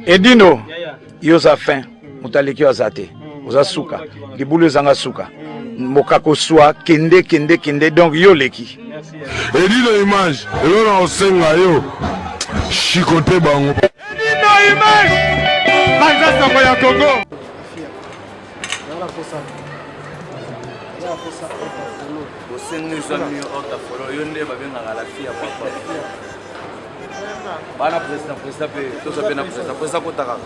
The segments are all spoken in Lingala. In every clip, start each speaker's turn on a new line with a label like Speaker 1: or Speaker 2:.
Speaker 1: Edino, yoza fin, mutaleki azate, oza suka, libulu zanga suka, mokako swa, kende, donc yo leki.
Speaker 2: Edino image, elona osenga yo, chikote bango.
Speaker 1: Edino image, banza songo ya Congo.
Speaker 3: Osenga zami otafolo, yonde babenga la fille papa. Bana président pe to so pena président kota kaka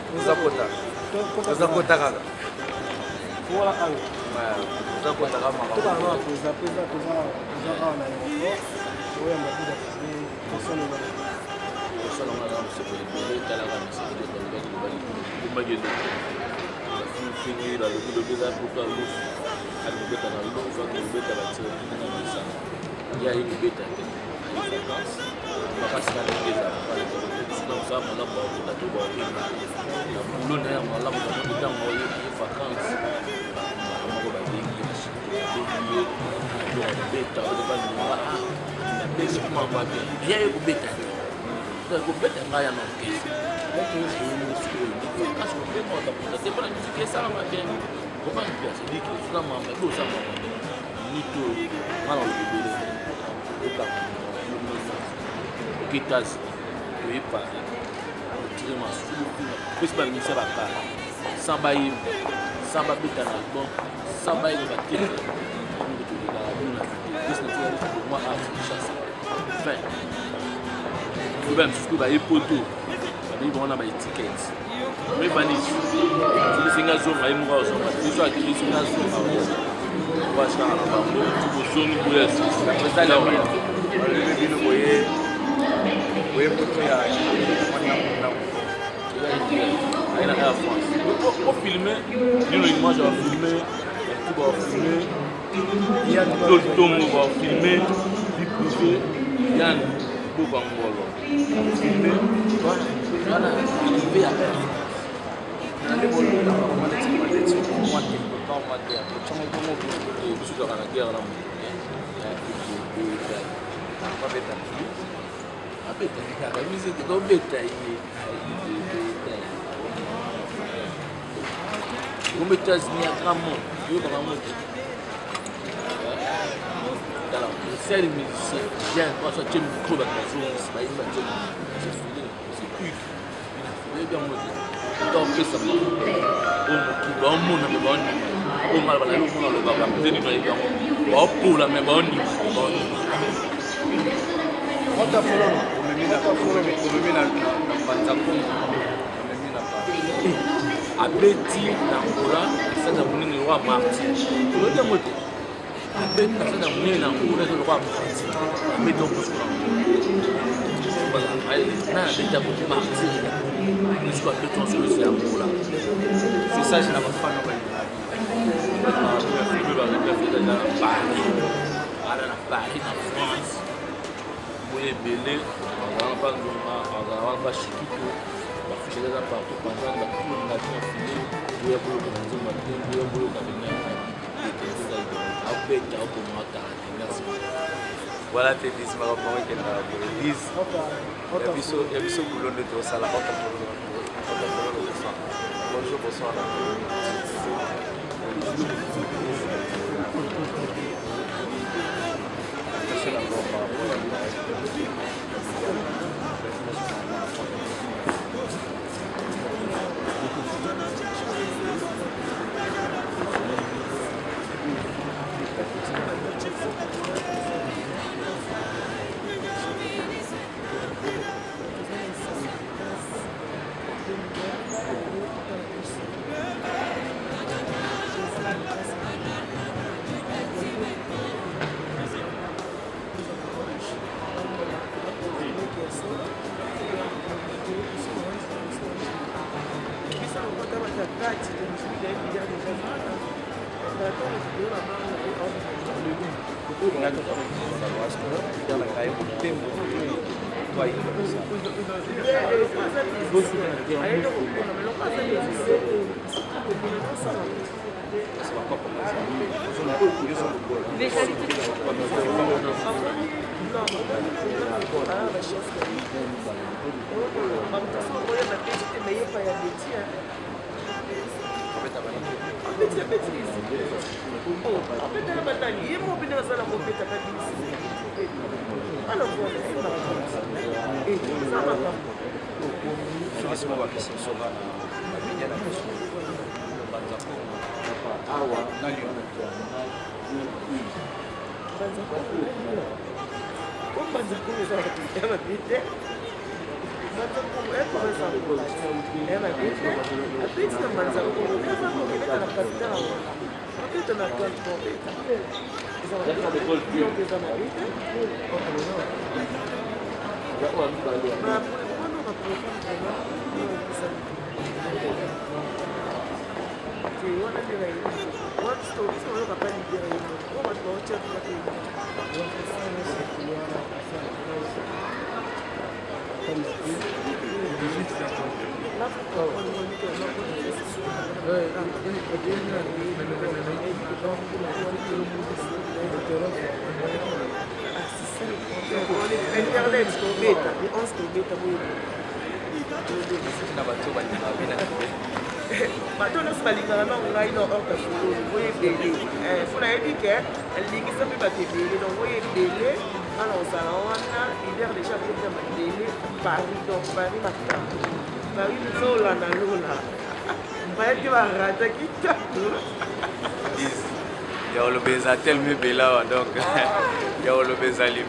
Speaker 3: président kota kaka
Speaker 4: voilà kan
Speaker 3: président kota kaka mama
Speaker 4: to ba na président to za na yo oya mabida to so no ba
Speaker 3: so no ma se pe le kala ba se pe ko ba gelo fini la le beza pour toi lu al beta na lu so no beta la tse ni sa ya yi beta te ay vacances papa se na beza donc ça mon homme va tout voir la boulot na mon homme va tout temps moi les vacances on va dire beta de ba na beta comment va bien ya yi beta donc beta na ya no kesi parce que moi c'est pas une question ça va bien comment on peut se dire que ça m'a mais ça m'a ni tout alors le bébé au cas quitas oui pas tirer ma sous plus pas ministère à part sans bailler sans babita na bon sans bailler de bâtir pour moi à chasse fin vous même ce que va y poto ils vont avoir des tickets mais bani tu singa zo mai mu ga zo tu so akili singa zo wa sa na ba mo tu so ni bu ya si ça là le bino boye poto ya na na France pour filmer nous image va filmer tu vas filmer il y a d'autres tombes va filmer du privé Yann Bobangolo filmer voilà arrivé à aller bon là on va laisser moi quand on va dire comment je suis dans la guerre là pas bête pas bête la musique est donc bête comme États-Unis à grand monde yo dans monde alors c'est le musicien bien pas ça tient micro dans la zone c'est pas c'est fini c'est plus bien donc ça on mon na bon on mal bala lo mon lo ba peut ni ba yo ba pour la mais bon on ta folo on me mina panzako on me mina pa abeti na ngora ça da munini wa marti lo de moto abeti na ça da munini na ngora lo wa marti mais donc pour ça voilà na beta pour marti isso que tu as sur la ngora c'est ça je n'ai pas fait non Paris na France moye belé on va pas chiquito ba ficher là partout pendant la tour na filé ou pour le matin ou pour le cabinet après tu as commenté merci voilà tes 10 marques moi qui na 10 il y a biso boulot de tout ça la porte bonjour bonsoir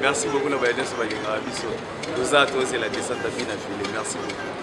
Speaker 3: Merci beaucoup. Nous avons tous la descente à bien affilée. Merci beaucoup.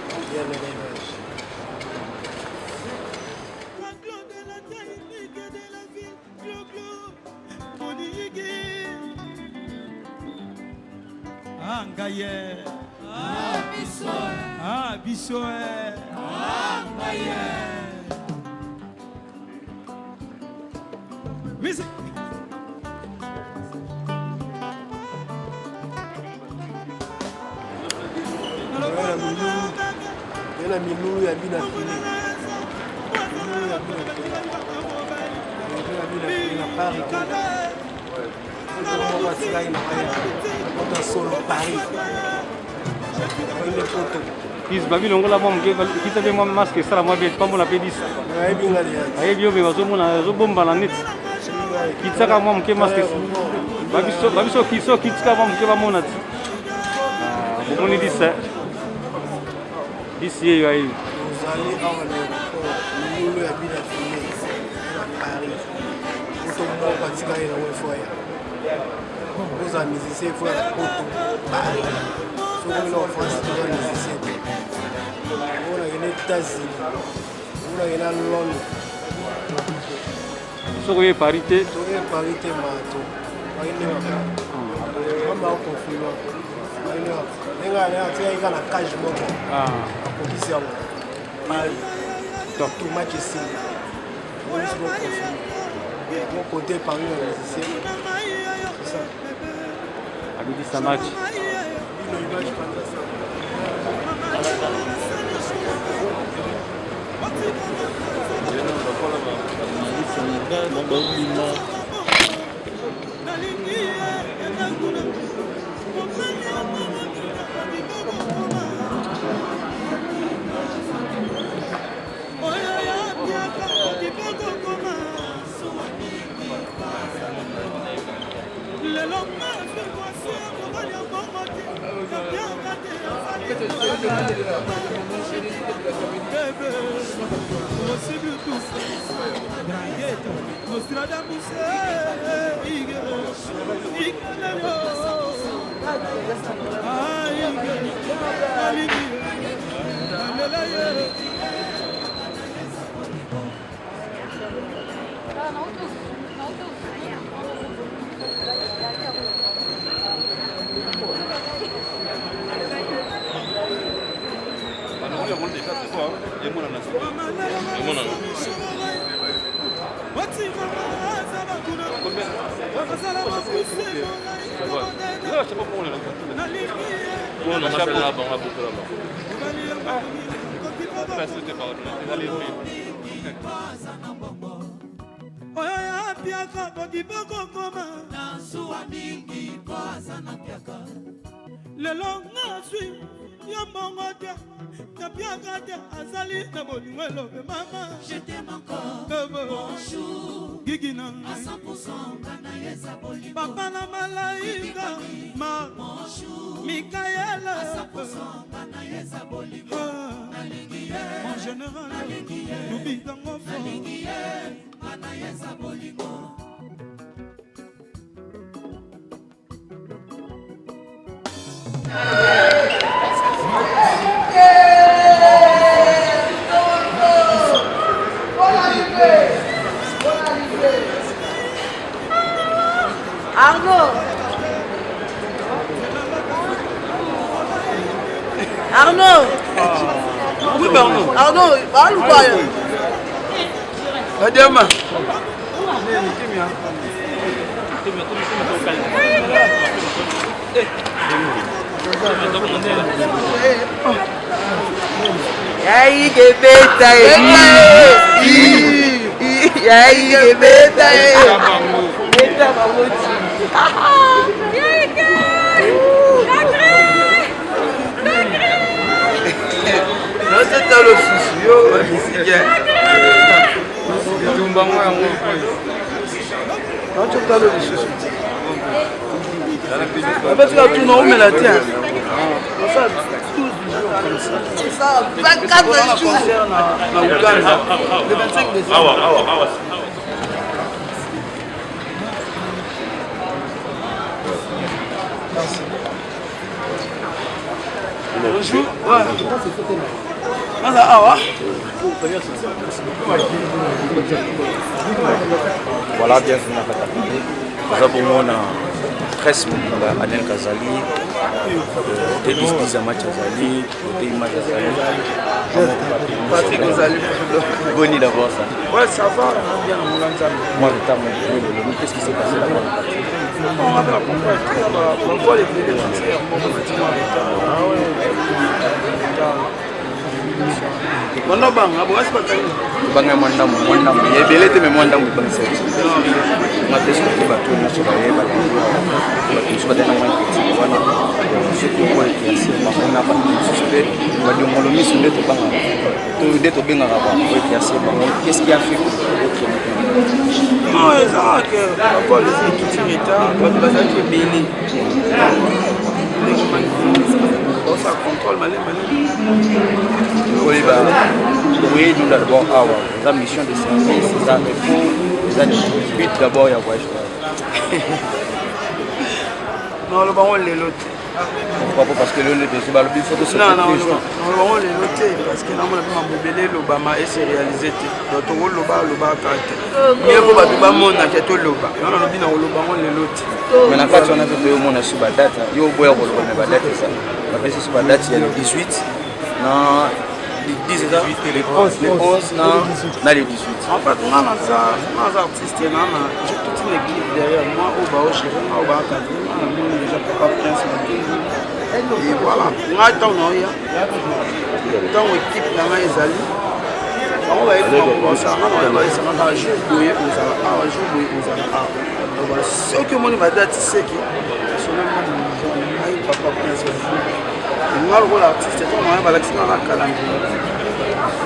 Speaker 5: Babi longola mom ke kita be mom maske sara mo be pambo la pedis ay bio be bazo mona zo bomba la net kita ka mom ke maske babi so kita mom ke ba mona bo moni disa disi yo ay
Speaker 4: zali awale lulu ya bila fini ari to mo patika ina we foya oza musicien foya poto ari so ko France to musicien ona ina États-Unis ona ina Londres
Speaker 5: so ko parité
Speaker 4: mato aine waka mama ko fuwa aine waka nenga ya tia ika na cage moko akobisi yango mali donc tout match ici on se retrouve mon côté parmi les musiciens c'est ça
Speaker 5: Abidi sa match
Speaker 6: Napiagate azali na bolingo elobe mama.
Speaker 7: Je t'aime encore. Bonjour.
Speaker 6: Gigina.
Speaker 7: À 100% ngana yeza bolingo.
Speaker 6: Papa na malaika. Ma.
Speaker 7: Bonjour.
Speaker 6: Mikaela.
Speaker 7: À 100% ngana yeza bolingo. Nalingiye.
Speaker 6: Mon général. Lubita ngofo.
Speaker 7: Nalingiye. Ngana yeza bolingo.
Speaker 8: Arnaud.
Speaker 4: Oui, pardon.
Speaker 8: Arnaud, parle ou quoi?
Speaker 4: Adiama.
Speaker 8: Yayi gebeta yayi gebeta beta mamoti
Speaker 4: Non, c'est dans le souci, yo, c'est bien. Non, c'est dans le souci. Parce que tout le monde me la tient. Ça, 12 jours comme ça.
Speaker 8: C'est ça, 24 jours.
Speaker 4: Na Uganda, le 25 décembre. Bonjour. Ouais.
Speaker 9: Voilà, bienvenue à Katapidi. Nous avons presse à Anel Kazali, des business à Match Azali, des images
Speaker 4: Patrick Kazali.
Speaker 9: Bonne d'abord ça.
Speaker 4: Ouais, ça va, on a bien mon ensemble.
Speaker 9: Moi, je t'aime, qu'est-ce qui s'est passé là-bas?
Speaker 4: On a bien compris, on voit les vidéos de concert, on va dire ah ouais. On a bang, on va se battre.
Speaker 9: Banga mwandamu, il y a belé mais mwandamu il banga c'est. On a testé le bateau, on a sur la yeba, on a sur la yeba, voilà. Ce qui est bon, c'est on a pas de suspect, on va dire on le met sur le banga. Tout d'être bien là-bas, qu'est-ce qui a fait
Speaker 4: non, c'est ça que la police est tout retard, on va dire que belé. Ça contrôle malin.
Speaker 9: Oui, nous d'abord la mission de service, c'est ça, le but d'abord il y a voyage.
Speaker 4: Non, le baron les lotés.
Speaker 9: Pourquoi? Parce que le but faut que ce soit
Speaker 4: non, le baron les lotés parce que normalement ma bobélé l'Obama et c'est réalisé. Donc l'Obama carte. Mais faut pas tout monde à que tout l'Obama. Non, le bin le baron les lotés.
Speaker 9: Mais en fait on a fait au monde sur la date. Yo boya ko le ba date ça. On a fait sur la date il y a le 18. Non, les 10 les 11 non, les 18.
Speaker 4: En fait, on a des artistes, j'ai toute une équipe derrière moi, au bas, au chéri, au bas, déjà pas Prince. Et voilà, on a tant d'équipe dans les alliés. On va être comme ça, on va essayer de jouer aux alliés. Ce que moi, ma date, c'est que sur le monde, Papa Prince. On a le rôle artiste, on a l'accent à la calendrier.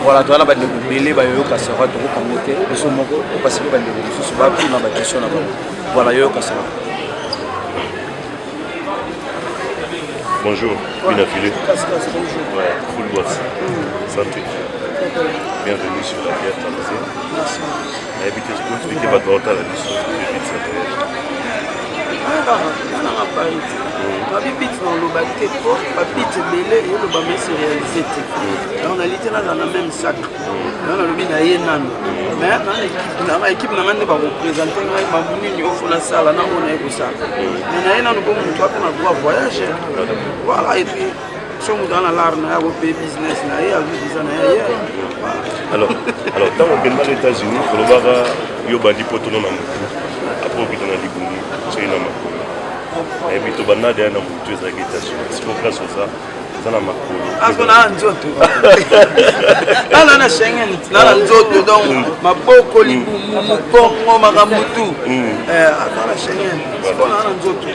Speaker 9: Voilà, tu as la bande de belé, bah yo kasera to ko moté, so moko ko passer bande de so ba tout na ba question na ba. Voilà, yo kasera.
Speaker 10: Bonjour, une affilée. Ouais, full boss. Santé. Bienvenue sur la Terre Tanzanie.
Speaker 4: Merci.
Speaker 10: Habitez ce que tu vas droit à la mission.
Speaker 4: babibiti na oloba te po babiti ebele eyoloba mesi réalisé te donc nalité naza na même sac donc nalobi na ye nano mais na équipe na ngai nde bareprésente ngai mambo nini ofo nasala nango na ye kosala mais na ye nano po moto ape na droit voyage voilà et puis so moto ana lare na ye akope business na ye avi visa na ye
Speaker 10: alors ntango okendaka états-unis olobaka yo bandi po tono na motu apres okita na libungi soki na makolo ebi tobanda deya na motu ezalaki états-unis siko place oza eza na makolo
Speaker 4: aso naa nzoto nana na Schengen nana nzoto donc maboko libumu mokongo makambutu aza na Schengen siko naa na nzoto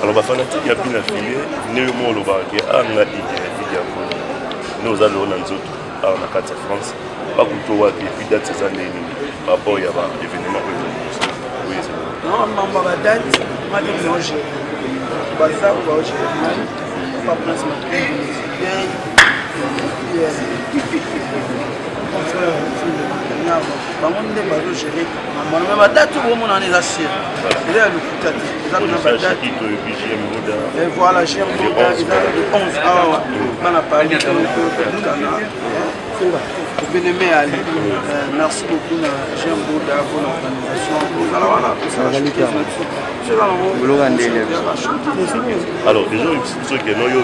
Speaker 10: alors bafanatike ya bina file nde yo mo olobaka ke anga ide yango nous allons dans notre na kati ya France bakuto wapi puis date ces années par rapport ya ba événement oui
Speaker 4: non mamba ba date madi mélanger baza ba général pas place ma bango nde bazogere mamona me badate omona eza sir eza ya lokuta te eza na badate voilà gm moda eza de 11 awa bana parli bien-aimé Ali, merci beaucoup à Jean Bouda pour l'organisation.
Speaker 10: Alors déjà, ceux qui n'ont pas eu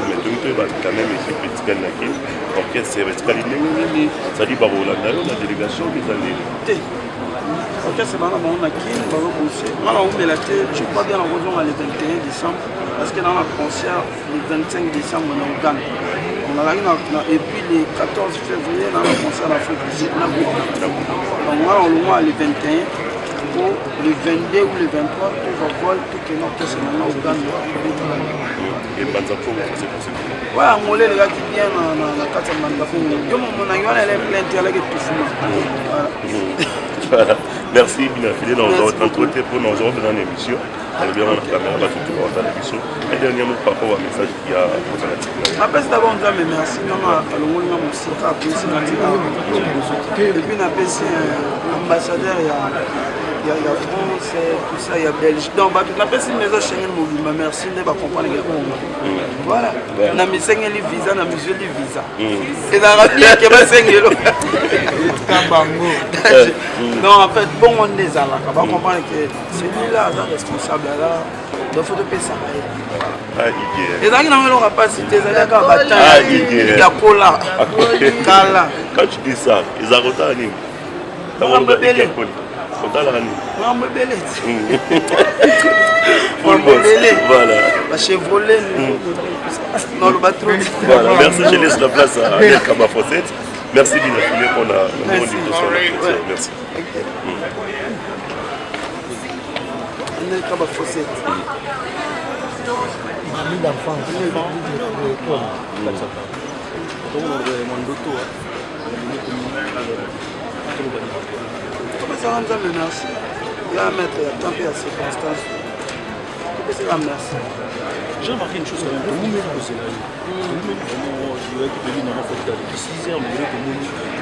Speaker 10: mais tout le monde quand même équipe petite qui orchestre ça dit par la délégation des années.
Speaker 4: Ok, c'est bon, on a qui on va pousser. Je crois bien en raison le 21 décembre parce que dans le concert le 25 décembre on est au Ghana. Et puis le 14 février dans le concert en Afrique du Sud. Donc on a le 21 pour le 22 ou le 23 tout va voir tout que notre semaine au Ghana.
Speaker 10: Et Banzafo, c'est possible.
Speaker 4: Ouais, on les gars qui viennent dans la carte de Banzafo. Yo mon aïon elle est pleine de avec tout fou.
Speaker 10: Voilà. Merci, bien filé dans notre entretien pour nous autres dans l'émission. Elle est bien dans la caméra, tout le monde dans l'émission. Et dernier mot par rapport au message qu'il y a pour la télé.
Speaker 4: Après, d'abord, on dit merci. On a le monde qui a aussi et puis, on a passé ambassadeur, il y a France, tout ça, il y a Belgique. Donc, on a passé une maison Schengen Mobile. Merci de comprendre. Voilà. On a mis 5 visa, on a mis 2 visa. Et dans la vie, il y a 5 euros. Non, en fait, bon, on est là. On va comprendre que celui-là est responsable. Il faut payer ça. Et là, on n'aura pas cité, il y a un cola.
Speaker 10: Quand tu dis ça, ils ont retenu.
Speaker 4: On va bébé.
Speaker 10: Voilà.
Speaker 4: Chevrolet, dans le bateau.
Speaker 10: Voilà, merci, je laisse la place à Amir Kaba Fossette. Merci bien affilié pour la merci.
Speaker 4: Amir Kaba Fossette. Merci. Là, mettre la tempête à circonstances. Merci.
Speaker 3: J'ai remarqué une chose quand même, vous mettez que c'est là. Je vais récupérer une enfant de 6 heures, mais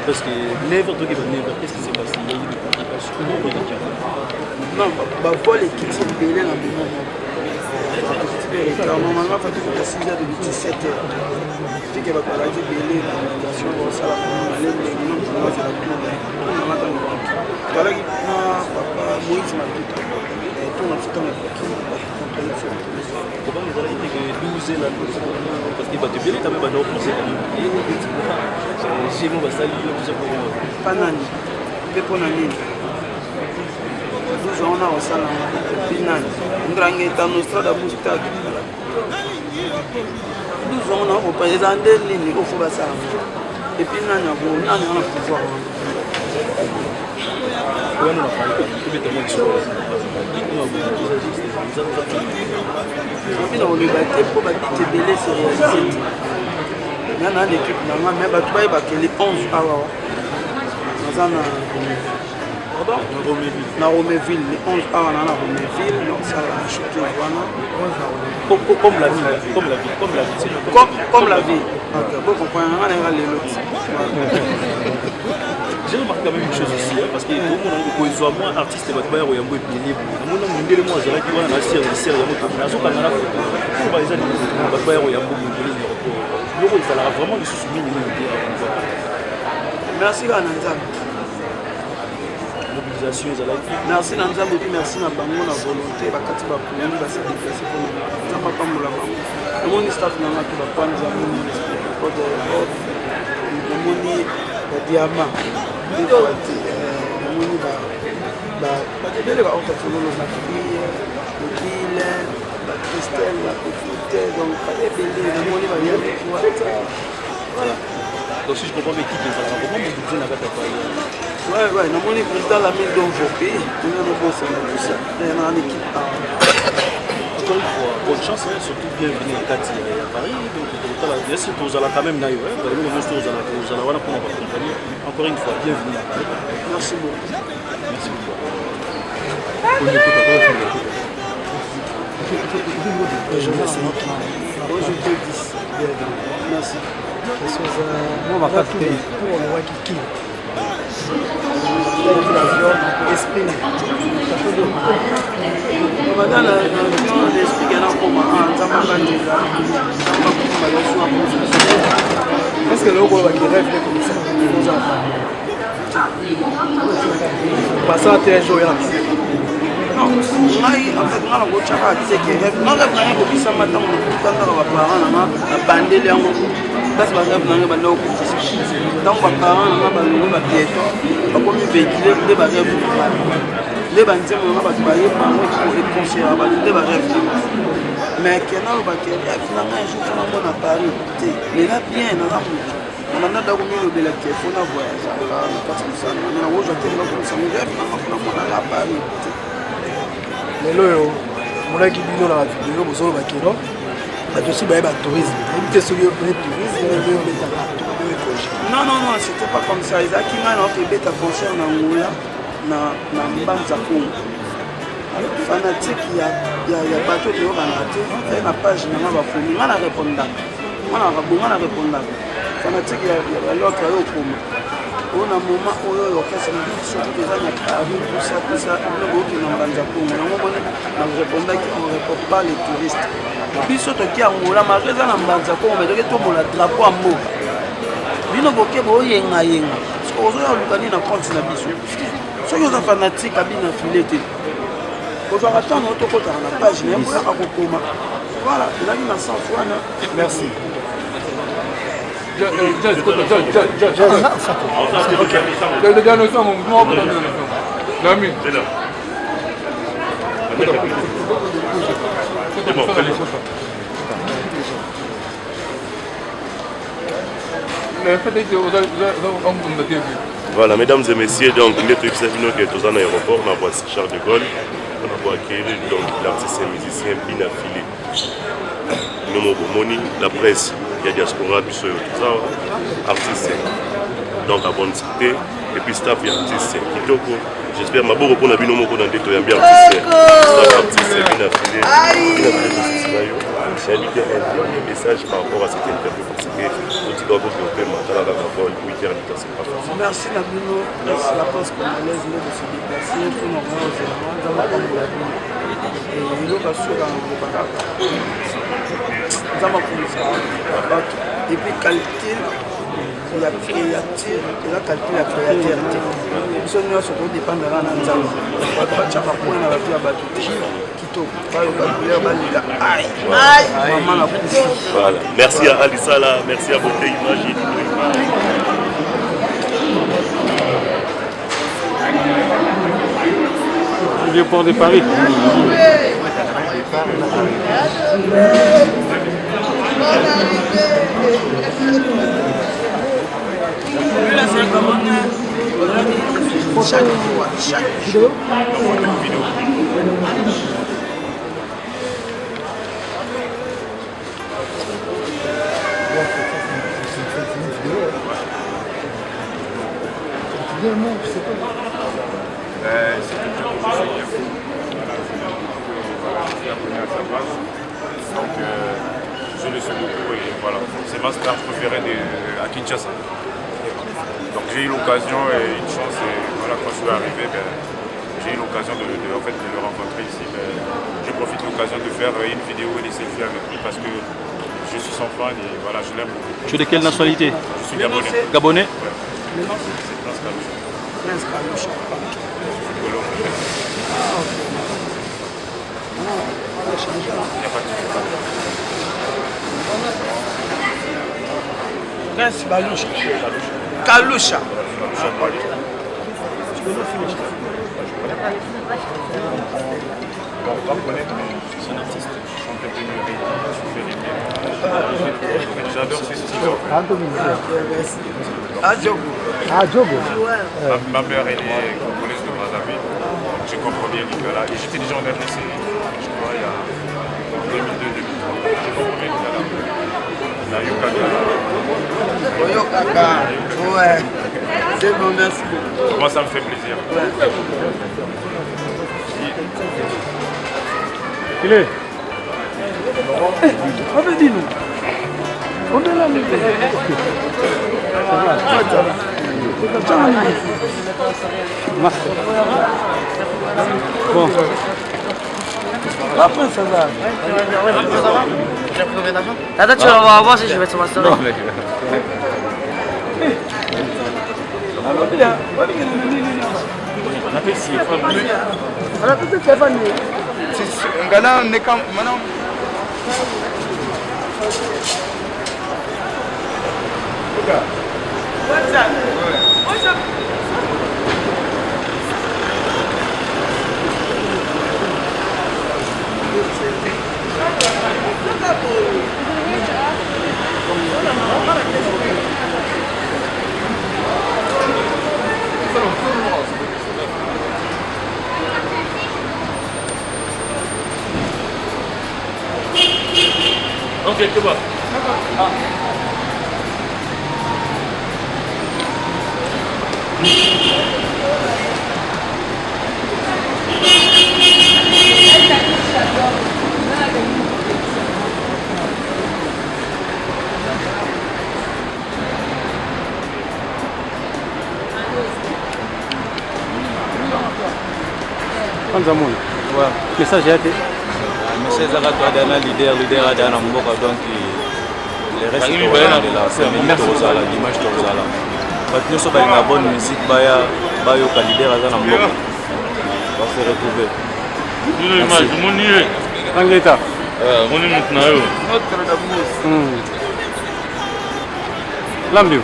Speaker 3: parce que never, qu'est-ce qui s'est passé? Il y a eu des complications.
Speaker 4: Non, vol est quitté belé dans le moment. Normalement, il faut que 6 heures de 17 heures. Tu sais que va parler de belé dans la nation, ça va aller les noms pour moi, c'est la plus grande. Voilà qui papa Moïse m'a dit et tout on a fait un
Speaker 3: pourquoi vous avez dit que 12 là parce que tu bien quand même dans français c'est bon ça lui tout simplement
Speaker 4: pas nani pe pour nani 12 ans on a au salon pinani ngrange ta nostra da mustad 12 ans on a au pays andé nini au faut ça et puis nani on a pouvoir
Speaker 3: on a parlé complètement de choses.
Speaker 4: On lui battait pour battre belé c'est réalisé. Il y a une équipe normalement mais battu pas les 11 hours. Dans Roméville, les 11 heures dans Roméville, donc ça a choqué
Speaker 3: comme la vie.
Speaker 4: Comme la vie. Vous comprenez, on a les lots.
Speaker 3: J'ai remarqué quand même une chose aussi, parce que tout le monde a moi, artiste, il y a un peu de bien. Moi, j'ai dit qu'on a un série, il y a un peu de temps. Pour les années, il y a un peu de temps. Il fallait vraiment des soucis.
Speaker 4: Merci, Nanzam.
Speaker 3: Mobilisation,
Speaker 4: merci, Nanzam, et puis merci à Bango, la volonté, la Katiba pour nous, la sacrifice pour nous. Ça va pas me l'avoir. Le monde est staff, qui va prendre les amis, le monde est diamant. Le monde va autofolo na fille, le pile, la Christelle, la petite, donc pas les bébés, le monde va bien. Voilà.
Speaker 3: Donc si je comprends bien, l'équipe est là, comment vous dites la carte à
Speaker 4: ouais, dans mon président la main d'Envopé, on a un bon ça, il y a une équipe.
Speaker 5: encore une fois, bonne chance, hein, surtout bienvenue à Kati à Paris. Donc, bien sûr, vous allez quand même d'ailleurs. Vous allez voir pour notre compagnie. Encore une fois, bienvenue à Paris.
Speaker 4: Merci beaucoup.
Speaker 5: Merci beaucoup.
Speaker 4: Merci.
Speaker 5: Moi, ma carte
Speaker 4: pour le roi qui esprit. Madame, l'esprit qui est là pour moi, est-ce que le roi qui rêve comme ça? Passant à tes jours, non, ngai en fait ngala go chaka tseke ngala ngala go bisa mata mo kutanga ba parents na bandeli yango parce que ba ngala ba lo ko donc ba parents na ba lo ba pieto ba ko mi véhiculer de ba rêve de ba nzemo na ba ba ye pa mo ko et conseiller ba de ba rêve mais kenalo ba ke rêve na ngai je na mo na Paris mais là bien na on a d'abord mis le téléphone à voyage parce que ça on a aujourd'hui comme ça mais rêve na la Paris lelo monaki bino na video bozolo bakeno bato aussi baye ba tourisme éviter celui au tourisme non c'était pas comme ça ezaki ngai na kebeta concert na Angola na Mbanza Congo fanatique ya bato de Oranate et na page na ba fomi ngana répondaka fanatique ya l'autre yo koma on a moment où on fait ça surtout des années tout ça le beau qui n'en Mbanza Congo on répond pas les touristes puis surtout qui a Angola malgré ça na Mbanza Congo mais donc tout le drapeau en mot bino boke bo yenga parce que ozo ya lukani na compte na biso ceux qui sont fanatiques à bien fileté on va attendre autre côté na page na pour ka kokoma voilà il a mis na sens wana merci.
Speaker 10: Voilà, mesdames et messieurs, donc nous sommes à l'aéroport, on voit Charles de Gaulle, on voit accueillir l'artiste et musicien bien affilié. Moni, la presse, il y a diaspora, tout ça, artistes, donc à bonne santé, et puis staff et artistes. J'espère que je vais répondre à Binomo dans des toits bien artistes. Staff artistes, bien affilié, j'ai indiqué un message par rapport à cette interview parce que nous devons développer maintenant la vol 8 heures de c'est pas facile.
Speaker 4: Merci Nabino, merci la presse congolaise de se déplacer pour nous rendre aux éléments dans la Congolaise. Et il y a aussi et puis qualité la créature et la qualité la créateur nous sommes surtout dépendants de Nzambe batchaka point na la vie ya bato kitoko bayo bakuleur balila aïe maman la pousse.
Speaker 10: Voilà, merci à Alisala, merci à Beauté Image.
Speaker 5: Vieux port de Paris.
Speaker 4: Chaque vidéo.
Speaker 11: Donc je le suis beaucoup et voilà, c'est ma star préférée à Kinshasa. Donc j'ai eu l'occasion et une chance et voilà, quand je suis arrivé, j'ai eu l'occasion de le rencontrer ici. Je profite de l'occasion de faire une vidéo et des selfies avec lui parce que je suis son fan et voilà, je l'aime beaucoup.
Speaker 5: Tu es de quelle nationalité?
Speaker 11: Je suis gabonais.
Speaker 5: Gabonais?
Speaker 11: Ouais. C'est Prince Kaloucha.
Speaker 4: Prince Kaloucha. Prince Kaloucha. Kaloucha.
Speaker 11: C'est un artiste, j'adore ses styles. Ma mère elle est congolaise de Brazzaville, je comprends bien Nicolas et j'étais déjà en RDC, je crois il y a J'ai compris tout à l'heure. Na
Speaker 8: Yokaka. Ouais. C'est bon, merci beaucoup.
Speaker 11: Moi, ça me fait plaisir.
Speaker 5: Il est.
Speaker 4: On veut dire nous. On est là, nous.
Speaker 5: Bon.
Speaker 4: Après ça va.
Speaker 8: Attends, tu vas voir si je vais te montrer.
Speaker 3: Ok, tu vois.
Speaker 5: Kwanza mwana. Ouais. Message yake.
Speaker 9: Message à la leader à Dana Mboka donc les restes de la semaine Tozala dimanche Tozala. Parce que la bonne musique baya ka leader à Dana Mboka. Va se retrouver.
Speaker 3: Nous l'image, mon nier.
Speaker 5: Angeta.
Speaker 3: On est maintenant yo.
Speaker 5: Lambiu.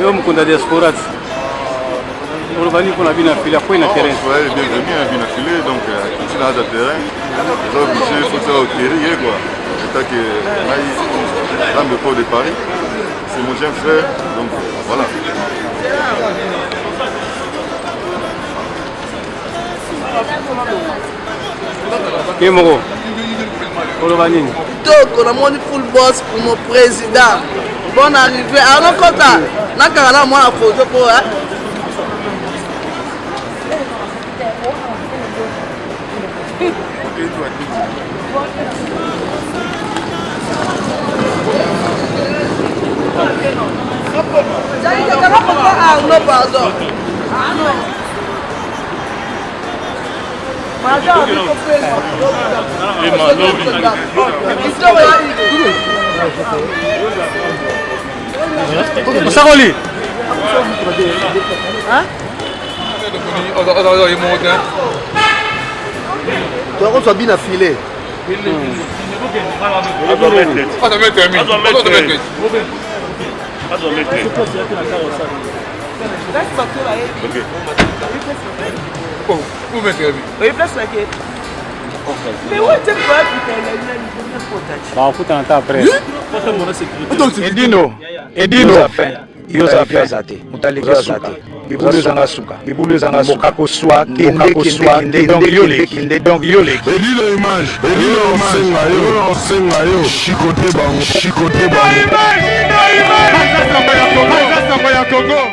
Speaker 5: Yo mkunda diaspora. On a bien affilé à quoi il a terrain.
Speaker 12: Ouais, bienvenue à bien affilé, donc ici dans le terrain, les autres obligés, il faut ça au terrier quoi. C'est ça que l'âme de Port de Paris, c'est mon jeune frère, donc voilà.
Speaker 5: Kémoro. Olobanini.
Speaker 8: Donc, on a mon full boss pour mon président. Bonne arrivée. Alors, quand on a moi la photo pour. Non, pardon.
Speaker 5: Saroli.
Speaker 8: Hein?
Speaker 12: Donc on soit bien affilé.
Speaker 1: Edino yo za fait zate mutaleki zate bibulu zanga suka bibulu zanga suka ko swa kende donc yo le
Speaker 2: Edino image Edino senga yo chicote bango